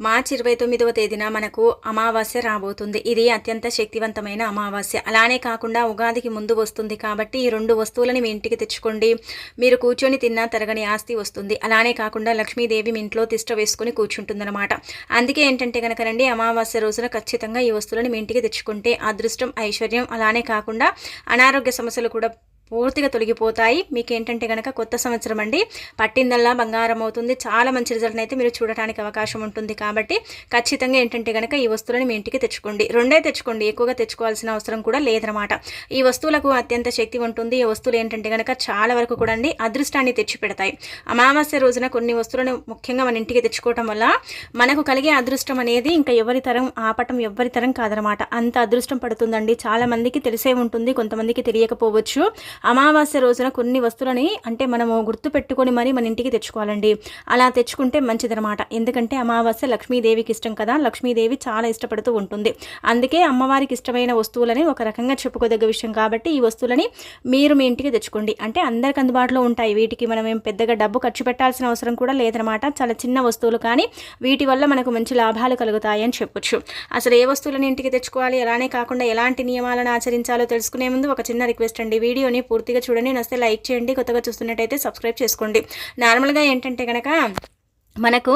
మార్చి 29వ తేదీన మనకు అమావాస్య రాబోతుంది. ఇది అత్యంత శక్తివంతమైన అమావాస్య. అలానే కాకుండా ఉగాదికి ముందు వస్తుంది కాబట్టి ఈ 2 వస్తువులని మీ ఇంటికి తెచ్చుకోండి. మీరు కూర్చొని తిన్నా తరగని ఆస్తి వస్తుంది. అలానే కాకుండా లక్ష్మీదేవి మీ ఇంట్లో తిష్ట వేసుకొని కూర్చుంటుందన్నమాట. అందుకే ఏంటంటే గనకనండి అమావాస్య రోజున ఖచ్చితంగా ఈ వస్తువులను మీ ఇంటికి తెచ్చుకుంటే అదృష్టం, ఐశ్వర్యం అలానే కాకుండా అనారోగ్య సమస్యలు కూడా పూర్తిగా తొలగిపోతాయి. మీకు ఏంటంటే గనక కొత్త సంవత్సరం అండి, పట్టిందల్లా బంగారం అవుతుంది. చాలా మంచి రిజల్ట్ అయితే మీరు చూడటానికి అవకాశం ఉంటుంది. కాబట్టి ఖచ్చితంగా ఏంటంటే గనక ఈ వస్తువులను మీ ఇంటికి తెచ్చుకోండి. 2 తెచ్చుకోండి, ఎక్కువగా తెచ్చుకోవాల్సిన అవసరం కూడా లేదనమాట. ఈ వస్తువులకు అత్యంత శక్తి ఉంటుంది. ఈ వస్తువులు ఏంటంటే గనక చాలా వరకు కూడా అండి అదృష్టాన్ని తెచ్చి పెడతాయి. అమావాస్య రోజున కొన్ని వస్తువులను ముఖ్యంగా మన ఇంటికి తెచ్చుకోవటం వల్ల మనకు కలిగే అదృష్టం అనేది ఇంకా ఎవరి తరం ఆపటం ఎవ్వరి తరం కాదనమాట. అంత అదృష్టం పడుతుందండి. చాలా మందికి తెలిసే ఉంటుంది, కొంతమందికి తెలియకపోవచ్చు. అమావాస్య రోజున కొన్ని వస్తువులని అంటే మనము గుర్తు పెట్టుకొని మరి మన ఇంటికి తెచ్చుకోవాలండి. అలా తెచ్చుకుంటే మంచిదనమాట. ఎందుకంటే అమావాస్య లక్ష్మీదేవికి ఇష్టం కదా, లక్ష్మీదేవి చాలా ఇష్టపడుతూ ఉంటుంది. అందుకే అమ్మవారికి ఇష్టమైన వస్తువులని ఒక రకంగా చెప్పుకోదగ్గ విషయం కాబట్టి ఈ వస్తువులని మీరు మీ ఇంటికి తెచ్చుకోండి. అంటే అందరికి అందుబాటులో ఉంటాయి. వీటికి మనం ఏం పెద్దగా డబ్బు ఖర్చు పెట్టాల్సిన అవసరం కూడా లేదనమాట. చాలా చిన్న వస్తువులు కానీ వీటి వల్ల మనకు మంచి లాభాలు కలుగుతాయి అని చెప్పొచ్చు. అసలు ఏ వస్తువులను ఇంటికి తెచ్చుకోవాలి, అలానే కాకుండా ఎలాంటి నియమాలను ఆచరించాలో తెలుసుకునే ముందు ఒక చిన్న రిక్వెస్ట్ అండి, వీడియోని పూర్తిగా చూడండి, నచ్చితే లైక్ చేయండి, కొత్తగా చూస్తున్నట్టయితే సబ్స్క్రైబ్ చేసుకోండి. నార్మల్గా ఏంటంటే కనుక మనకు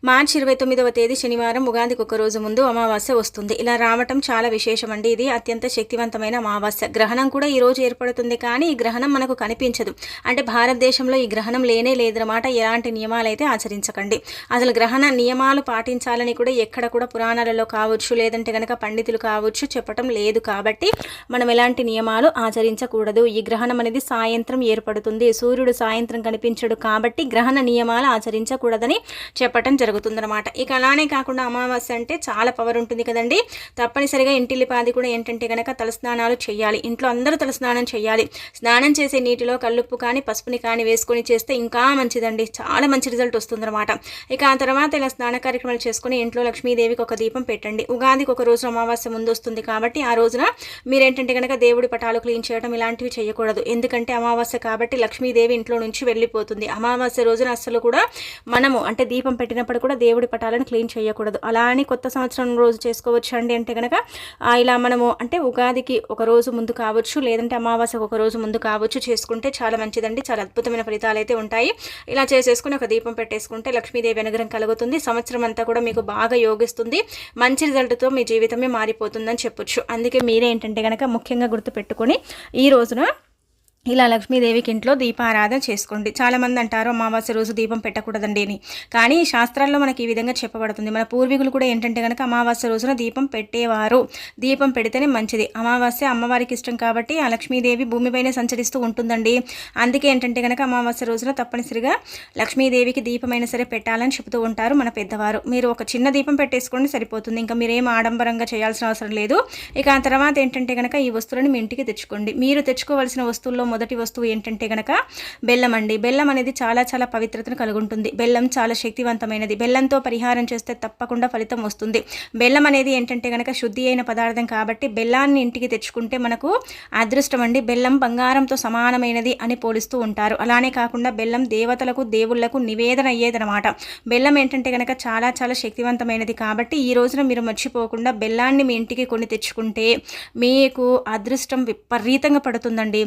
మార్చి 29వ తేదీ శనివారం ఉగాదికి ఒక రోజు ముందు అమావాస్య వస్తుంది. ఇలా రావటం చాలా విశేషం అండి. ఇది అత్యంత శక్తివంతమైన అమావాస్య. గ్రహణం కూడా ఈ రోజు ఏర్పడుతుంది, కానీ ఈ గ్రహణం మనకు కనిపించదు. అంటే భారతదేశంలో ఈ గ్రహణం లేనే లేదన్నమాట. ఎలాంటి నియమాలు అయితే ఆచరించకండి. అసలు గ్రహణ నియమాలు పాటించాలని కూడా ఎక్కడ కూడా పురాణాలలో కావచ్చు, లేదంటే కనుక పండితులు కావచ్చు చెప్పటం లేదు. కాబట్టి మనం ఎలాంటి నియమాలు ఆచరించకూడదు. ఈ గ్రహణం అనేది సాయంత్రం ఏర్పడుతుంది. సూర్యుడు సాయంత్రం కనిపించడు కాబట్టి గ్రహణ నియమాలు ఆచరించకూడదని చెప్పటం జరుగుతుందన్నమాట. ఇక అలానే కాకుండా అమావాస్య అంటే చాలా పవర్ ఉంటుంది కదండి. తప్పనిసరిగా ఇంటిల్లిపాది కూడా ఏంటంటే గనక తలస్నానాలు చేయాలి. ఇంట్లో అందరూ తలస్నానం చేయాలి. స్నానం చేసే నీటిలో కల్లుప్పు కానీ పసుపుని కానీ వేసుకొని చేస్తే ఇంకా మంచిదండి. చాలా మంచి రిజల్ట్ వస్తుందన్నమాట. ఇక ఆ తర్వాత ఇలా స్నాన కార్యక్రమాలు చేసుకుని ఇంట్లో లక్ష్మీదేవికి ఒక దీపం పెట్టండి. ఉగాదికి ఒక రోజు అమావాస్య ముందు వస్తుంది కాబట్టి ఆ రోజున మీరేంటంటే కనుక దేవుడి పటాలు క్లీన్ చేయడం ఇలాంటివి చేయకూడదు. ఎందుకంటే అమావాస్య కాబట్టి లక్ష్మీదేవి ఇంట్లో నుంచి వెళ్ళిపోతుంది. అమావాస్య రోజున అస్సలు కూడా మనము అంటే దీపం పెట్టినప్పుడు కూడా దేవుడి పటాలను క్లీన్ చేయకూడదు. అలా అని కొత్త సంవత్సరం రోజు చేసుకోవచ్చు అండి. అంటే కనుక ఇలా మనము అంటే ఉగాదికి ఒక రోజు ముందు కావచ్చు, లేదంటే అమావాస్యకు ఒక రోజు ముందు కావచ్చు చేసుకుంటే చాలా మంచిదండి. చాలా అద్భుతమైన ఫలితాలు అయితే ఉంటాయి. ఇలా చేసేసుకుని ఒక దీపం పెట్టేసుకుంటే లక్ష్మీదేవి అనుగ్రహం కలుగుతుంది. సంవత్సరం అంతా కూడా మీకు బాగా యోగిస్తుంది. మంచి రిజల్ట్తో మీ జీవితమే మారిపోతుందని చెప్పొచ్చు. అందుకే మీరే ఏంటంటే కనుక ముఖ్యంగా గుర్తుపెట్టుకొని ఈ రోజున ఇలా లక్ష్మీదేవికి ఇంట్లో దీపారాధన చేసుకోండి. చాలామంది అంటారు అమావాస్య రోజు దీపం పెట్టకూడదండి అని, కానీ శాస్త్రాల్లో మనకి ఈ విధంగా చెప్పబడుతుంది. మన పూర్వీకులు కూడా ఏంటంటే కనుక అమావాస్య రోజున దీపం పెట్టేవారు. దీపం పెడితేనే మంచిది. అమావాస్య అమ్మవారికి ఇష్టం కాబట్టి ఆ లక్ష్మీదేవి భూమిపైనే సంచరిస్తూ ఉంటుందండి. అందుకే ఏంటంటే కనుక అమావాస్య రోజున తప్పనిసరిగా లక్ష్మీదేవికి దీపమైనా సరే పెట్టాలని చెబుతూ ఉంటారు మన పెద్దవారు. మీరు ఒక చిన్న దీపం పెట్టేసుకోండి సరిపోతుంది. ఇంకా మీరేం ఆడంబరంగా చేయాల్సిన అవసరం లేదు. ఇక ఆ తర్వాత ఏంటంటే కనుక ఈ వస్తువులను మీ ఇంటికి తెచ్చుకోండి. మీరు తెచ్చుకోవాల్సిన వస్తువుల్లో మొదటి వస్తువు ఏంటంటే గనక బెల్లం అండి. బెల్లం అనేది చాలా చాలా పవిత్రతను కలిగి ఉంటుంది. బెల్లం చాలా శక్తివంతమైనది. బెల్లంతో పరిహారం చేస్తే తప్పకుండా ఫలితం వస్తుంది. బెల్లం అనేది ఏంటంటే గనక శుద్ధి అయిన పదార్థం కాబట్టి బెల్లాన్ని ఇంటికి తెచ్చుకుంటే మనకు అదృష్టం అండి. బెల్లం బంగారంతో సమానమైనది అని పోలిస్తూ ఉంటారు. అలానే కాకుండా బెల్లం దేవతలకు దేవుళ్లకు నివేదన అయ్యేదనమాట. బెల్లం ఏంటంటే గనక చాలా చాలా శక్తివంతమైనది కాబట్టి ఈ రోజున మీరు మర్చిపోకుండా బెల్లాన్ని మీ ఇంటికి కొని తెచ్చుకుంటే మీకు అదృష్టం విపరీతంగా పడుతుందండి.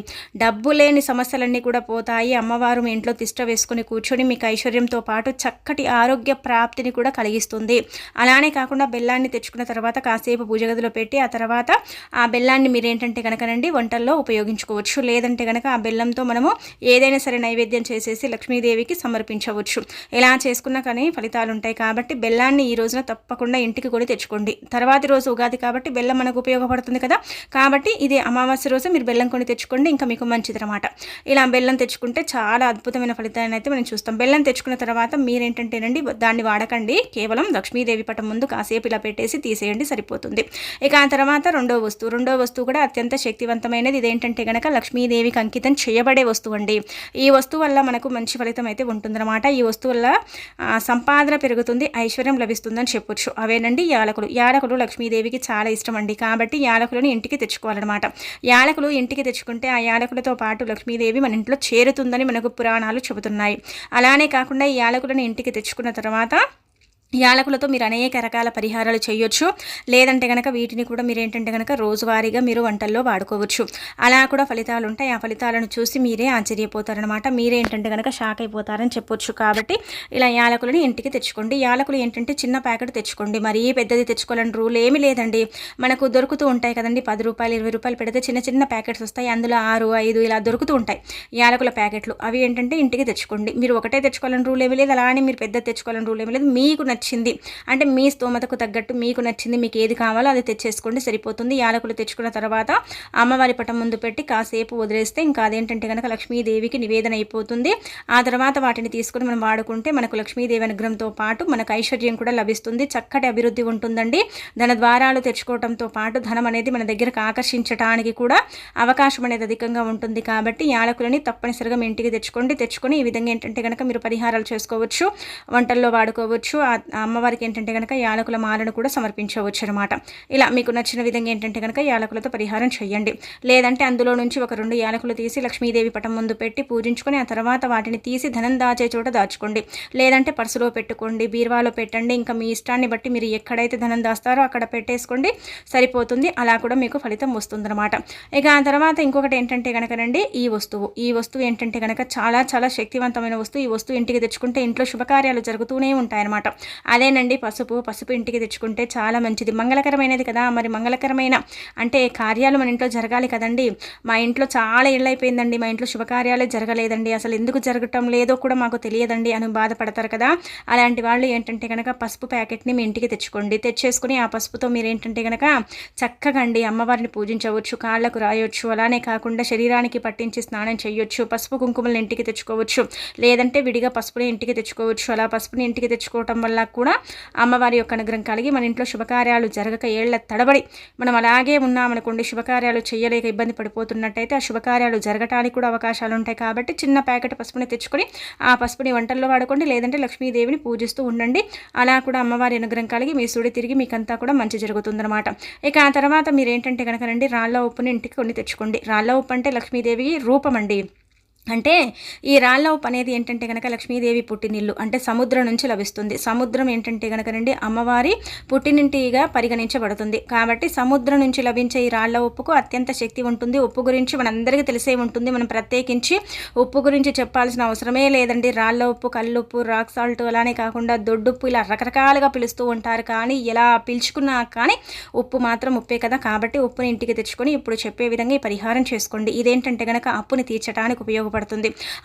డబ్బు లేని సమస్యలన్నీ కూడా పోతాయి. అమ్మవారు మీ ఇంట్లో తిష్ట వేసుకుని కూర్చొని మీకు ఐశ్వర్యంతో పాటు చక్కటి ఆరోగ్య ప్రాప్తిని కూడా కలిగిస్తుంది. అలానే కాకుండా బెల్లాన్ని తెచ్చుకున్న తర్వాత కాసేపు పూజ గదిలో పెట్టి ఆ తర్వాత ఆ బెల్లాన్ని మీరు ఏంటంటే కనుకనండి వంటల్లో ఉపయోగించుకోవచ్చు. లేదంటే కనుక ఆ బెల్లంతో మనము ఏదైనా సరే నైవేద్యం చేసేసి లక్ష్మీదేవికి సమర్పించవచ్చు. ఇలా చేసుకున్నా కానీ ఫలితాలు ఉంటాయి. కాబట్టి బెల్లాన్ని ఈ రోజున తప్పకుండా ఇంటికి కొని తెచ్చుకోండి. తర్వాతి రోజు ఉగాది కాబట్టి బెల్లం మనకు ఉపయోగపడుతుంది కదా. కాబట్టి ఇది అమావాస్య రోజు మీరు బెల్లం కొని తెచ్చుకోండి. ఇంకా మీకు మంచిదన్నమాట. ఇలా బెల్లం తెచ్చుకుంటే చాలా అద్భుతమైన ఫలితాన్ని అయితే మనం చూస్తాం. బెల్లం తెచ్చుకున్న తర్వాత మీరేంటంటేనండి దాన్ని వాడకండి. కేవలం లక్ష్మీదేవి పటం ముందు కాసేపు ఇలా పెట్టేసి తీసేయండి సరిపోతుంది. ఇక ఆ తర్వాత రెండో వస్తువు కూడా అత్యంత శక్తివంతమైనది. ఇదేంటంటే కనుక లక్ష్మీదేవికి అంకితం చేయబడే వస్తువు అండి. ఈ వస్తువు వల్ల మనకు మంచి ఫలితం అయితే ఉంటుందన్నమాట. ఈ వస్తువు వల్ల సంపాదన పెరుగుతుంది, ఐశ్వర్యం లభిస్తుందని చెప్పొచ్చు. అవేనండి యాలకులు. యాలకులు లక్ష్మీదేవికి చాలా ఇష్టం అండి. కాబట్టి యాలకులను ఇంటికి తెచ్చుకోవాలన్నమాట. యాలకులు ఇంటికి తెచ్చుకుంటే ఆ యాలకులతో పాటు లక్ష్మీదేవి మన ఇంట్లో చేరుతుందని మనకు పురాణాలు చెబుతున్నాయి. అలానే కాకుండా ఈ యాలకులను ఇంటికి తెచ్చుకున్న తర్వాత యాలకులతో మీరు అనేక రకాల పరిహారాలు చేయొచ్చు. లేదంటే గనక వీటిని కూడా మీరు ఏంటంటే గనక రోజువారీగా మీరు వంటల్లో వాడుకోవచ్చు. అలా కూడా ఫలితాలు ఉంటాయి. ఆ ఫలితాలను చూసి మీరే ఆశ్చర్యపోతారనమాట. మీరేంటంటే గనక షాక్ అయిపోతారని చెప్పొచ్చు. కాబట్టి ఇలా యాలకులని ఇంటికి తెచ్చుకోండి. యాలకులు ఏంటంటే చిన్న ప్యాకెట్ తెచ్చుకోండి. మరీ పెద్దది తెచ్చుకోవాలని రూల్ ఏమీ లేదండి. మనకు దొరుకుతూ ఉంటాయి కదండి, ₹10 ₹20 పెడితే చిన్న చిన్న ప్యాకెట్స్ వస్తాయి. అందులో 6, 5 ఇలా దొరుకుతూ ఉంటాయి యాలకుల ప్యాకెట్లు. అవి ఏంటంటే ఇంటికి తెచ్చుకోండి. మీరు ఒకటే తెచ్చుకోవాలని రూల్ ఏమీ లేదు. అలానే మీరు పెద్ద తెచ్చుకోవాలని రూల్ ఏమీ లేదు. మీకు నచ్చింది అంటే మీ స్తోమతకు తగ్గట్టు మీకు నచ్చింది, మీకు ఏది కావాలో అది తెచ్చేసుకోండి, సరిపోతుంది. యాలకులు తెచ్చుకున్న తర్వాత అమ్మవారి పటం ముందు పెట్టి కాసేపు వదిలేస్తే ఇంకా అదేంటంటే కనుక లక్ష్మీదేవికి నివేదన అయిపోతుంది. ఆ తర్వాత వాటిని తీసుకుని మనం వాడుకుంటే మనకు లక్ష్మీదేవి అనుగ్రహంతో పాటు మనకు ఐశ్వర్యం కూడా లభిస్తుంది. చక్కటి అభివృద్ధి ఉంటుందండి. ధన ద్వారాలు తెచ్చుకోవడంతో పాటు ధనం అనేది మన దగ్గరకు ఆకర్షించడానికి కూడా అవకాశం అనేది అధికంగా ఉంటుంది. కాబట్టి యాలకులని తప్పనిసరిగా మీ ఇంటికి తెచ్చుకొని ఈ విధంగా ఏంటంటే కనుక మీరు పరిహారాలు చేసుకోవచ్చు, వంటల్లో వాడుకోవచ్చు. అమ్మవారికి ఏంటంటే కనుక యాలకుల మాలను కూడా సమర్పించవచ్చు అనమాట. ఇలా మీకు నచ్చిన విధంగా ఏంటంటే కనుక యాలకులతో పరిహారం చేయండి. లేదంటే అందులో నుంచి ఒక 2 యాలకులు తీసి లక్ష్మీదేవి పటం ముందు పెట్టి పూజించుకొని ఆ తర్వాత వాటిని తీసి ధనం దాచే చోట దాచుకోండి. లేదంటే పర్సులో పెట్టుకోండి, బీరువాలో పెట్టండి. ఇంకా మీ ఇష్టాన్ని బట్టి మీరు ఎక్కడైతే ధనం దాస్తారో అక్కడ పెట్టేసుకోండి, సరిపోతుంది. అలా కూడా మీకు ఫలితం వస్తుందన్నమాట. ఇక ఆ తర్వాత ఇంకొకటి ఏంటంటే కనుకనండి ఈ వస్తువు ఏంటంటే కనుక చాలా చాలా శక్తివంతమైన వస్తువు. ఈ వస్తువు ఇంటికి తెచ్చుకుంటే ఇంట్లో శుభకార్యాలు జరుగుతూనే ఉంటాయన్నమాట. అదేనండి పసుపు ఇంటికి తెచ్చుకుంటే చాలా మంచిది, మంగళకరమైనది కదా. మరి మంగళకరమైన అంటే కార్యాలు మన ఇంట్లో జరగాలి కదండి. మా ఇంట్లో చాలా ఏళ్ళైపోయిందండి, మా ఇంట్లో శుభకార్యాలే జరగలేదండి, అసలు ఎందుకు జరగటం లేదో కూడా మాకు తెలియదండి అని బాధపడతారు కదా. అలాంటి వాళ్ళు ఏంటంటే కనుక పసుపు ప్యాకెట్ని మీ ఇంటికి తెచ్చేసుకుని ఆ పసుపుతో మీరు ఏంటంటే కనుక చక్కగా అండి అమ్మవారిని పూజించవచ్చు, కాళ్ళకు రాయొచ్చు. అలానే కాకుండా శరీరానికి పట్టించి స్నానం చేయొచ్చు. పసుపు కుంకుమలను ఇంటికి తెచ్చుకోవచ్చు, లేదంటే విడిగా పసుపుని ఇంటికి తెచ్చుకోవచ్చు. అలా పసుపుని ఇంటికి తెచ్చుకోవటం వల్ల కూడా అమ్మవారి యొక్క అనుగ్రహం కలిగి మన ఇంట్లో శుభకార్యాలు జరగక ఏళ్ల తడబడి మనం అలాగే ఉన్నామనుకోండి, శుభకార్యాలు చేయలేక ఇబ్బంది పడిపోతున్నట్టయితే ఆ శుభకార్యాలు జరగటానికి కూడా అవకాశాలు ఉంటాయి. కాబట్టి చిన్న ప్యాకెట్ పసుపుని తెచ్చుకొని ఆ పసుపుని వంటల్లో వాడుకోండి, లేదంటే లక్ష్మీదేవిని పూజిస్తూ ఉండండి. అలా కూడా అమ్మవారి అనుగ్రహం కలిగి మీ సుడి తిరిగి మీకంతా కూడా మంచి జరుగుతుందన్నమాట. ఇక ఆ తర్వాత మీరు ఏంటంటే కనుకనండి రాళ్ళ ఉప్పుని ఇంటికి కొన్ని తెచ్చుకోండి. రాళ్ళ ఉప్పు అంటే లక్ష్మీదేవి రూపం అండి. అంటే ఈ రాళ్ళ ఉప్పు అనేది ఏంటంటే కనుక లక్ష్మీదేవి పుట్టినిల్లు అంటే సముద్రం నుంచి లభిస్తుంది. సముద్రం ఏంటంటే కనుకనండి అమ్మవారి పుట్టినింటిగా పరిగణించబడుతుంది. కాబట్టి సముద్రం నుంచి లభించే ఈ రాళ్ళ ఉప్పుకు అత్యంత శక్తి ఉంటుంది. ఉప్పు గురించి మనందరికీ తెలిసే ఉంటుంది, మనం ప్రత్యేకించి ఉప్పు గురించి చెప్పాల్సిన అవసరమే లేదండి. రాళ్ళ ఉప్పు, కల్లుప్పు, రాక్ సాల్ట్, అలానే కాకుండా దొడ్డుప్పు ఇలా రకరకాలుగా పిలుస్తూ ఉంటారు. కానీ ఎలా పిలుచుకున్నా కానీ ఉప్పు మాత్రం ఉప్పే కదా. కాబట్టి ఉప్పుని ఇంటికి తెచ్చుకొని ఇప్పుడు చెప్పే విధంగా ఈ పరిహారం చేసుకోండి. ఇదేంటంటే కనుక అప్పుని తీర్చడానికి ఉపయోగపడుతుంది.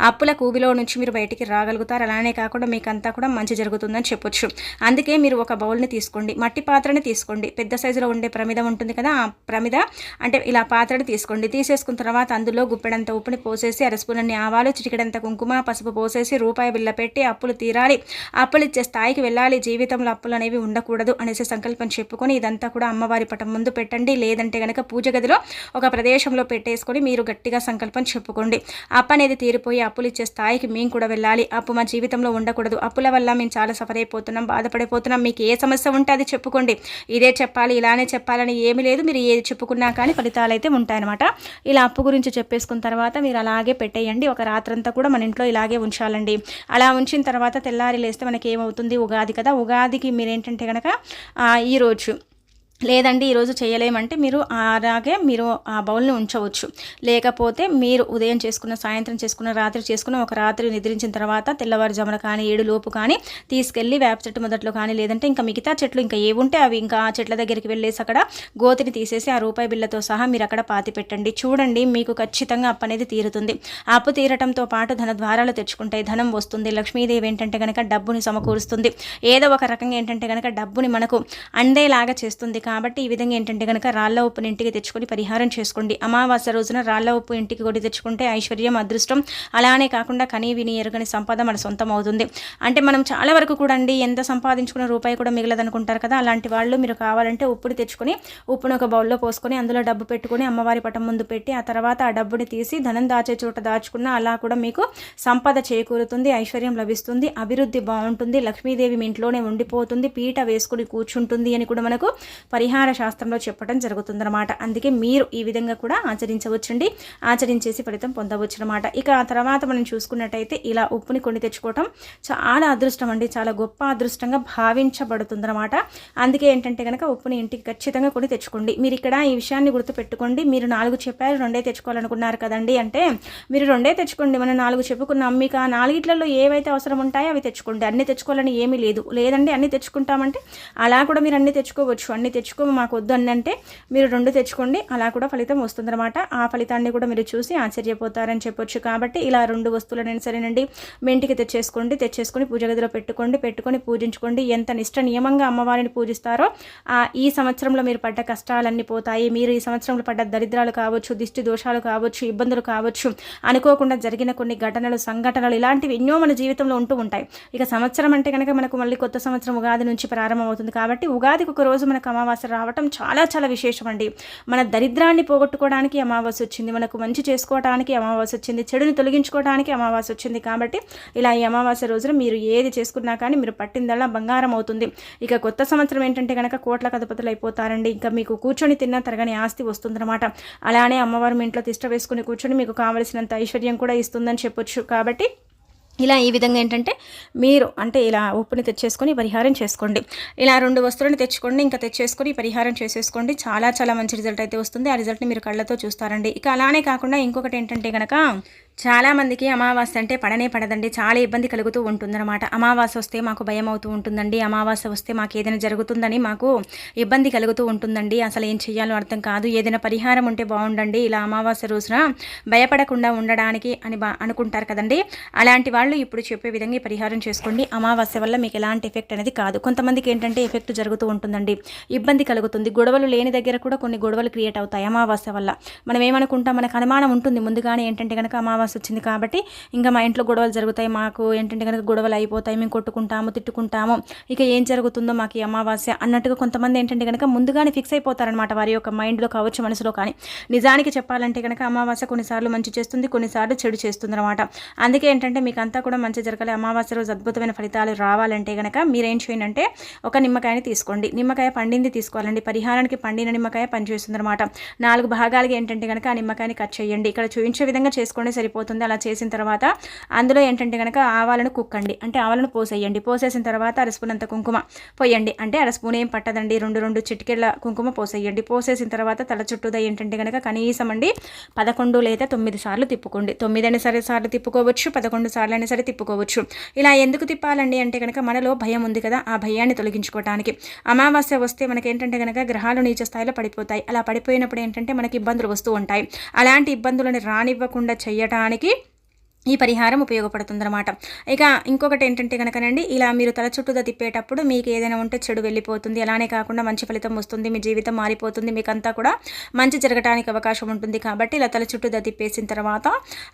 అప్పుల కూబిలో నుంచి మీరు బయటికి రాగలుగుతారు. అలానే కాకుండా మీకంతా కూడా మంచి జరుగుతుందని చెప్పొచ్చు. అందుకే మీరు ఒక బౌల్ని తీసుకోండి, మట్టి పాత్రని తీసుకోండి. పెద్ద సైజులో ఉండే ప్రమిద ఉంటుంది కదా, ఆ ప్రమిద అంటే ఇలా పాత్రని తీసుకోండి. తీసేసుకున్న తర్వాత అందులో గుప్పెడంత ఉప్పుని పోసేసి అరస్పూనన్ని ఆవాలు, చిటికెడంత కుంకుమ, పసుపు పోసేసి రూపాయి బిళ్ళ పెట్టి అప్పులు తీరాలి, అప్పులు ఇచ్చే స్థాయికి వెళ్ళాలి, జీవితంలో అప్పులు అనేవి ఉండకూడదు అనేసి సంకల్పం చెప్పుకొని ఇదంతా కూడా అమ్మవారి పటం ముందు పెట్టండి. లేదంటే కనుక పూజ గదిలో ఒక ప్రదేశంలో పెట్టేసుకొని మీరు గట్టిగా సంకల్పం చెప్పుకోండి. అప్పు అనేది తీరిపోయి అప్పులు ఇచ్చే స్థాయికి మేము కూడా వెళ్ళాలి, అప్పు మా జీవితంలో ఉండకూడదు, అప్పుల వల్ల మేము చాలా సఫర్ అయిపోతున్నాం, బాధపడిపోతున్నాం. మీకు ఏ సమస్య ఉంటే అది చెప్పుకోండి. ఇదే చెప్పాలి, ఇలానే చెప్పాలని ఏమీ లేదు. మీరు ఏది చెప్పుకున్నా కానీ ఫలితాలు అయితే ఉంటాయన్నమాట. ఇలా అప్పు గురించి చెప్పేసుకున్న తర్వాత మీరు అలాగే పెట్టేయండి. ఒక రాత్రంతా కూడా మన ఇంట్లో ఇలాగే ఉంచాలండి. అలా ఉంచిన తర్వాత తెల్లారి లేస్తే మనకి ఏమవుతుంది, ఉగాది కదా. ఉగాదికి మీరు ఏంటంటే కనుక ఈరోజు లేదండి ఈరోజు చేయలేమంటే మీరు అలాగే మీరు ఆ బౌల్ని ఉంచవచ్చు. లేకపోతే మీరు ఉదయం చేసుకున్న, సాయంత్రం చేసుకున్న, రాత్రి చేసుకున్న, ఒక రాత్రి నిద్రించిన తర్వాత తెల్లవారుజామున కానీ 7 లోపు కానీ తీసుకెళ్ళి వేప చెట్టు మొదట్లో కానీ లేదంటే ఇంకా మిగతా చెట్లు ఇంకా ఏవుంటే అవి ఇంకా ఆ చెట్ల దగ్గరికి వెళ్ళేసి అక్కడ గోతిని తీసేసి ఆ రూపాయి బిళ్ళతో సహా మీరు అక్కడ పాతి పెట్టండి. చూడండి మీకు ఖచ్చితంగా అప్పు అనేది తీరుతుంది. అప్పు తీరటంతో పాటు ధన ద్వారాలు తెచ్చుకుంటాయి, ధనం వస్తుంది. లక్ష్మీదేవి ఏంటంటే కనుక డబ్బుని సమకూరుస్తుంది. ఏదో ఒక రకంగా ఏంటంటే కనుక డబ్బుని మనకు అందేలాగా చేస్తుంది. కాబట్టి ఈ విధంగా ఏంటంటే కనుక రాళ్ళ ఉప్పుని ఇంటికి తెచ్చుకొని పరిహారం చేసుకోండి. అమావాస్య రోజున రాళ్ళ ఉప్పు ఇంటికి కొడి తెచ్చుకుంటే ఐశ్వర్యం, అదృష్టం, అలానే కాకుండా కనీ విని ఎరుగని సంపద మన సొంతం అవుతుంది. అంటే మనం చాలా వరకు కూడా అండి ఎంత సంపాదించుకున్న రూపాయి కూడా మిగలదనుకుంటారు కదా. అలాంటి వాళ్ళు మీరు కావాలంటే ఉప్పుని తెచ్చుకొని ఉప్పును ఒక బౌల్లో పోసుకొని అందులో డబ్బు పెట్టుకొని అమ్మవారి పటం ముందు పెట్టి ఆ తర్వాత ఆ డబ్బుని తీసి ధనం దాచే చోట దాచుకున్న అలా కూడా మీకు సంపద చేకూరుతుంది, ఐశ్వర్యం లభిస్తుంది, అభివృద్ధి బాగుంటుంది, లక్ష్మీదేవి మీ ఇంట్లోనే ఉండిపోతుంది, పీట వేసుకుని కూర్చుంటుంది అని కూడా మనకు పరిహార శాస్త్రంలో చెప్పడం జరుగుతుందన్నమాట. అందుకే మీరు ఈ విధంగా కూడా ఆచరించవచ్చండి, ఆచరించేసి ఫలితం పొందవచ్చు అనమాట. ఇక ఆ తర్వాత మనం చూసుకున్నట్టయితే ఇలా ఉప్పుని కొని తెచ్చుకోవటం చాలా అదృష్టం అండి, చాలా గొప్ప అదృష్టంగా భావించబడుతుందన్నమాట. అందుకే ఏంటంటే కనుక ఉప్పుని ఇంటికి ఖచ్చితంగా కొని తెచ్చుకోండి. మీరు ఇక్కడ ఈ విషయాన్ని గుర్తుపెట్టుకోండి. మీరు 4 చెప్పారు, 2 తెచ్చుకోవాలనుకున్నారు కదండి అంటే మీరు 2 తెచ్చుకోండి. మనం 4 చెప్పుకున్నాం, మీకు ఆ 4 ఏవైతే అవసరం ఉంటాయో అవి తెచ్చుకోండి. అన్ని తెచ్చుకోవాలని ఏమీ లేదు. లేదండి అన్ని తెచ్చుకుంటామంటే అలా కూడా మీరు అన్ని తెచ్చుకోవచ్చు. అన్ని తెచ్చుకో మాకు వద్దు అని అంటే మీరు 2 తెచ్చుకోండి, అలా కూడా ఫలితం వస్తుందన్నమాట. ఆ ఫలితాన్ని కూడా మీరు చూసి ఆశ్చర్యపోతారని చెప్పొచ్చు. కాబట్టి ఇలా 2 వస్తువులైనా సరేనండి మీ ఇంటికి తెచ్చేసుకొని పూజ గదిలో పెట్టుకొని పూజించుకోండి. ఎంత నిష్ట నియమంగా అమ్మవారిని పూజిస్తారో ఈ సంవత్సరంలో మీరు పడ్డ కష్టాలన్నీ పోతాయి. మీరు ఈ సంవత్సరంలో పడ్డ దరిద్రాలు కావచ్చు, దిష్టి దోషాలు కావచ్చు, ఇబ్బందులు కావచ్చు, అనుకోకుండా జరిగిన కొన్ని ఘటనలు, సంఘటనలు ఇలాంటివి ఎన్నో మన జీవితంలో ఉంటూ ఉంటాయి. ఇక సంవత్సరం అంటే కనుక మనకు మళ్ళీ కొత్త సంవత్సరం ఉగాది నుంచి ప్రారంభమవుతుంది. కాబట్టి ఉగాదికి ఒక రోజు మనకు అమావాస్య రావటం చాలా చాలా విశేషం అండి. మన దరిద్రాన్ని పోగొట్టుకోవడానికి అమావాస్య వచ్చింది, మనకు మంచి చేసుకోవడానికి అమావాస్య వచ్చింది, చెడుని తొలగించుకోవడానికి అమావాస్య వచ్చింది. కాబట్టి ఇలా ఈ అమావాస్య రోజున మీరు ఏది చేసుకున్నా కానీ మీరు పట్టిందల్లా బంగారం అవుతుంది. ఇక కొత్త సంవత్సరం ఏంటంటే కనుక కోట్ల కథపతులు అయిపోతారండి. ఇంకా మీకు కూర్చొని తిన్నా తరగని ఆస్తి వస్తుందన్నమాట. అలానే అమ్మవారు మీ ఇంట్లో తిష్ట వేసుకుని కూర్చొని మీకు కావలసినంత ఐశ్వర్యం కూడా ఇస్తుందని చెప్పొచ్చు. కాబట్టి ఇలా ఈ విధంగా ఏంటంటే మీరు అంటే ఇలా ఉప్పుని తెచ్చేసుకొని పరిహారం చేసుకోండి. ఇలా 2 వస్తువులను తెచ్చుకోండి, ఇంకా తెచ్చేసుకొని పరిహారం చేసేసుకోండి. చాలా చాలా మంచి రిజల్ట్ అయితే వస్తుంది. ఆ రిజల్ట్ని మీరు కళ్ళతో చూస్తారండి. ఇక అలానే కాకుండా ఇంకొకటి ఏంటంటే కనుక చాలామందికి అమావాస్య అంటే పడదండి, చాలా ఇబ్బంది కలుగుతూ ఉంటుందన్నమాట. అమావాస్య వస్తే మాకు భయం అవుతూ ఉంటుందండి, అమావాస్య వస్తే మాకు ఏదైనా జరుగుతుందని మాకు ఇబ్బంది కలుగుతూ ఉంటుందండి, అసలు ఏం చెయ్యాలో అర్థం కాదు, ఏదైనా పరిహారం ఉంటే బాగుండండి ఇలా అమావాస్య రోజున భయపడకుండా ఉండడానికి అని అనుకుంటారు కదండి. అలాంటి వాళ్ళు ఇప్పుడు చెప్పే విధంగా పరిహారం చేసుకోండి. అమావాస్య వల్ల మీకు ఎలాంటి ఎఫెక్ట్ అనేది కాదు. కొంతమందికి ఏంటంటే ఎఫెక్ట్ జరుగుతూ ఉంటుందండి, ఇబ్బంది కలుగుతుంది, గొడవలు లేని దగ్గర కూడా కొన్ని గొడవలు క్రియేట్ అవుతాయి అమావాస్య వల్ల. మనం ఏమనుకుంటాం, మనకు అనుమానం ఉంటుంది ముందుగానే ఏంటంటే కనుక అమావాస్య వచ్చింది కాబట్టి ఇంకా మా ఇంట్లో గొడవలు జరుగుతాయి, మాకు ఏంటంటే కనుక గొడవలు అయిపోతాయి, మేము కొట్టుకుంటాము, తిట్టుకుంటాము, ఇక ఏం జరుగుతుందో మాకు ఈ అమావాస్య అన్నట్టుగా కొంతమంది ఏంటంటే కనుక ముందుగానే ఫిక్స్ అయిపోతారనమాట వారి యొక్క మైండ్లో కావచ్చు, మనసులో. కానీ నిజానికి చెప్పాలంటే కనుక అమావాస్య కొన్నిసార్లు మంచి చేస్తుంది, కొన్నిసార్లు చెడు చేస్తుంది అనమాట. అందుకే ఏంటంటే మీకు అంతా కూడా మంచి జరగాలి, అమావాస్య రోజు అద్భుతమైన ఫలితాలు రావాలంటే కనుక మీరేం చేయండి అంటే ఒక నిమ్మకాయని తీసుకోండి. నిమ్మకాయ పండింది తీసుకోవాలండి. పరిహారానికి పండిన నిమ్మకాయ పనిచేస్తుంది అనమాట. 4 భాగాలుగా ఏంటంటే కనుక ఆ నిమ్మకాయని కట్ చేయండి. ఇక్కడ చూపించే విధంగా చేసుకోండి సరిపోతుంది. అలా చేసిన తర్వాత అందులో ఏంటంటే కనుక ఆవాలను కుక్కండి, అంటే ఆవాలను పోసేయండి. పోసేసిన తర్వాత అరస్పూనంత కుంకుమ పోయండి, అంటే అరస్పూన్ ఏం పట్టదండి, 2 చిటికెళ్ళ కుంకుమ పోసేయండి. పోసేసిన తర్వాత తల చుట్టూదా ఏంటంటే కనుక కనీసం అండి 11 లేదా 9 సార్లు తిప్పుకోండి. 9 అయినా సరే సార్లు తిప్పుకోవచ్చు, 11 సార్లు అయినా సరే తిప్పుకోవచ్చు. ఇలా ఎందుకు తిప్పాలండి అంటే కనుక మనలో భయం ఉంది కదా, ఆ భయాన్ని తొలగించుకోవడానికి. అమావాస్య వస్తే మనకి ఏంటంటే కనుక గ్రహాలు నీచ స్థాయిలో పడిపోతాయి. అలా పడిపోయినప్పుడు ఏంటంటే మనకి ఇబ్బందులు వస్తూ ఉంటాయి. అలాంటి ఇబ్బందులను రానివ్వకుండా చేయడానికి ఈ పరిహారం ఉపయోగపడుతుందన్నమాట. ఇక ఇంకొకటి ఏంటంటే కనుకనండి ఇలా మీరు తల చుట్టూదా తిప్పేటప్పుడు మీకు ఏదైనా ఉంటే చెడు వెళ్ళిపోతుంది, అలానే కాకుండా మంచి ఫలితం వస్తుంది, మీ జీవితం మారిపోతుంది, మీకు అంతా కూడా మంచి జరగడానికి అవకాశం ఉంటుంది. కాబట్టి ఇలా తల చుట్టూదా తిప్పేసిన తర్వాత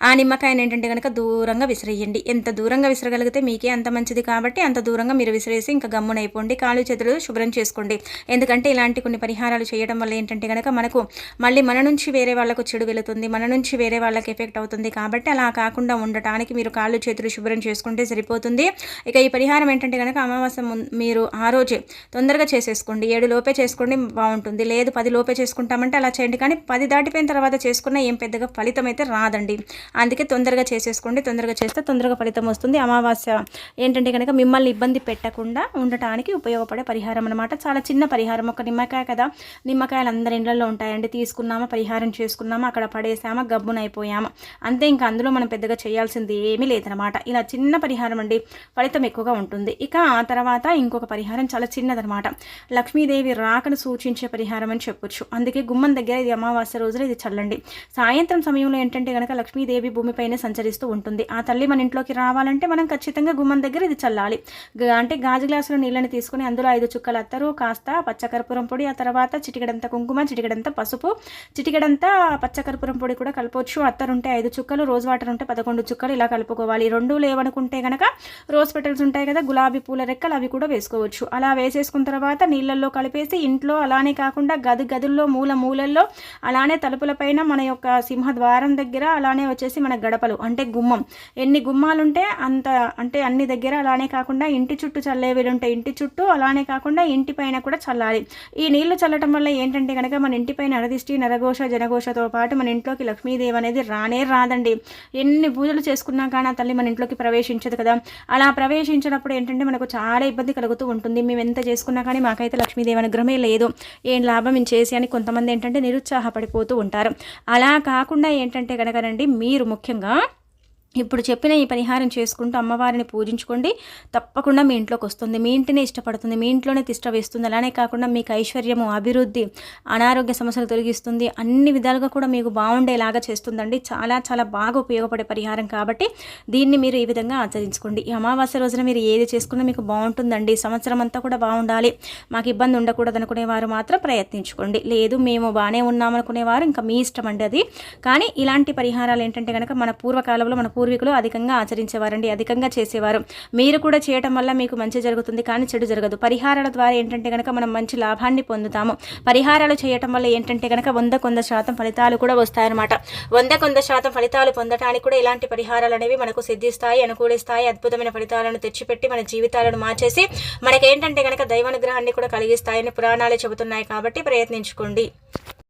ఆ నిమ్మకాయని ఏంటంటే కనుక దూరంగా విసిరేయండి. ఎంత దూరంగా విసరగలిగితే మీకే అంత మంచిది. కాబట్టి అంత దూరంగా మీరు విసిరేసి ఇంకా గమ్మునైపోండి, కాళ్ళు చేతులు శుభ్రం చేసుకోండి. ఎందుకంటే ఇలాంటి కొన్ని పరిహారాలు చేయడం వల్ల ఏంటంటే కనుక మనకు మళ్ళీ మన నుంచి వేరే వాళ్ళకు చెడు వెళుతుంది, మన నుంచి వేరే వాళ్ళకి ఎఫెక్ట్ అవుతుంది. కాబట్టి అలా కాకుండా ఉండటానికి మీరు కాళ్ళు చేతులు శుభ్రం చేసుకుంటే సరిపోతుంది. ఇక ఈ పరిహారం ఏంటంటే కనుక అమావాస్య మీరు ఆ రోజే తొందరగా చేసేసుకోండి. 7 లోపే చేసుకోండి బాగుంటుంది. లేదు 10 లోపే చేసుకుంటామంటే అలా చేయండి. కానీ 10 దాటిపోయిన తర్వాత చేసుకున్న ఏం పెద్దగా ఫలితం అయితే రాదండి. అందుకే తొందరగా చేసేసుకోండి. తొందరగా చేస్తే తొందరగా ఫలితం వస్తుంది. అమావాస్య ఏంటంటే కనుక మిమ్మల్ని ఇబ్బంది పెట్టకుండా ఉండటానికి ఉపయోగపడే పరిహారం అనమాట. చాలా చిన్న పరిహారం, ఒక నిమ్మకాయ కదా, నిమ్మకాయలు అందరి ఇళ్లలో ఉంటాయండి. తీసుకున్నామా, పరిహారం చేసుకున్నామా, అక్కడ పడేసామా, గబ్బునైపోయామా, అంతే. ఇంకా అందులో మనం పెద్దగా చేయాల్సింది ఏమీ లేదనమాట. ఇలా చిన్న పరిహారం అండి, ఫలితం ఎక్కువగా ఉంటుంది. ఇక ఆ తర్వాత ఇంకొక పరిహారం చాలా చిన్నదనమాట. లక్ష్మీదేవి రాకను సూచించే పరిహారం అని చెప్పొచ్చు. అందుకే గుమ్మం దగ్గర ఇది అమావాస్య రోజున ఇది చల్లండి. సాయంత్రం సమయంలో ఏంటంటే కనుక లక్ష్మీదేవి భూమిపైనే సంచరిస్తూ ఉంటుంది. ఆ తల్లి మన ఇంట్లోకి రావాలంటే మనం ఖచ్చితంగా గుమ్మం దగ్గర ఇది చల్లాలి. అంటే గాజు గ్లాసులో నీళ్ళని తీసుకుని అందులో 5 చుక్కల అత్తరు, కాస్త పచ్చకర్పూరం పొడి, ఆ తర్వాత చిటికెడంత కుంకుమ, చిటికెడంత పసుపు, చిటికెడంత పచ్చకర్పూరం పొడి కూడా కలపవచ్చు. అత్తరు ఉంటే 5 చుక్కలు, రోజ్ వాటర్ ఉంటే 11 2 చుక్కలు ఇలా కలుపుకోవాలి. 2 లేవనుకుంటే కనుక రోజ్ పెటల్స్ ఉంటాయి కదా, గులాబీ పూల రెక్కలు, అవి కూడా వేసుకోవచ్చు. అలా వేసేసుకున్న తర్వాత నీళ్ళల్లో కలిపేసి ఇంట్లో అలానే కాకుండా గదుల్లో మూలల్లో అలానే తలుపులపైన మన యొక్క సింహద్వారం దగ్గర, అలానే వచ్చేసి మన గడపలు అంటే గుమ్మం, ఎన్ని గుమ్మాలుంటే అంత అంటే అన్ని దగ్గర, అలానే కాకుండా ఇంటి చుట్టూ చల్లే వీలుంటే ఇంటి చుట్టూ, అలానే కాకుండా ఇంటి పైన కూడా చల్లాలి. ఈ నీళ్లు చల్లటం వల్ల ఏంటంటే కనుక మన ఇంటిపై నరదిష్టి, నరఘోష, జనఘోషతో పాటు మన ఇంట్లోకి లక్ష్మీదేవి అనేది రాదండి. ఎన్ని పూజలు చేసుకున్నా కానీ ఆ తల్లి మన ఇంట్లోకి ప్రవేశించదు కదా. అలా ప్రవేశించినప్పుడు ఏంటంటే మనకు చాలా ఇబ్బంది కలుగుతూ ఉంటుంది. మేము ఎంత చేసుకున్నా కానీ మాకైతే లక్ష్మీదేవి అనుగ్రహమే లేదు, ఏం లాభం మేము చేసి అని కొంతమంది ఏంటంటే నిరుత్సాహపడిపోతూ ఉంటారు. అలా కాకుండా ఏంటంటే కనుకనండి, మీరు ముఖ్యంగా ఇప్పుడు చెప్పిన ఈ పరిహారం చేసుకుంటూ అమ్మవారిని పూజించుకోండి. తప్పకుండా మీ ఇంట్లోకి వస్తుంది, మీ ఇంటినే ఇష్టపడుతుంది, మీ ఇంట్లోనే తిష్ట వేస్తుంది. అలానే కాకుండా మీకు ఐశ్వర్యము, అభివృద్ధి, అనారోగ్య సమస్యలు తొలగిస్తుంది, అన్ని విధాలుగా కూడా మీకు బాగుండేలాగా చేస్తుందండి. చాలా చాలా బాగా ఉపయోగపడే పరిహారం కాబట్టి దీన్ని మీరు ఈ విధంగా ఆచరించుకోండి. ఈ అమావాస్య రోజున మీరు ఏది చేసుకున్నా మీకు బాగుంటుందండి. సంవత్సరం అంతా కూడా బాగుండాలి, మాకు ఇబ్బంది ఉండకూడదు అనుకునేవారు మాత్రం ప్రయత్నించుకోండి. లేదు మేము బాగానే ఉన్నామనుకునేవారు ఇంకా మీ ఇష్టం అండి అది. కానీ ఇలాంటి పరిహారాలు ఏంటంటే కనుక మన పూర్వకాలంలో మన పూర్వీకులు అధికంగా ఆచరించేవారండి, అధికంగా చేసేవారు. మీరు కూడా చేయటం వల్ల మీకు మంచి జరుగుతుంది కానీ చెడు జరగదు. పరిహారాల ద్వారా ఏంటంటే కనుక మనం మంచి లాభాన్ని పొందుతాము. పరిహారాలు చేయటం వల్ల ఏంటంటే కనుక 100% ఫలితాలు కూడా వస్తాయన్నమాట. 100% ఫలితాలు పొందడానికి కూడా ఇలాంటి పరిహారాలు అనేవి మనకు సిద్ధిస్తాయి, అనుకూలిస్తాయి, అద్భుతమైన ఫలితాలను తెచ్చిపెట్టి మన జీవితాలను మార్చేసి మనకేంటంటే కనుక దైవానుగ్రహాన్ని కూడా కలిగిస్తాయని పురాణాలు చెబుతున్నాయి. కాబట్టి ప్రయత్నించుకోండి.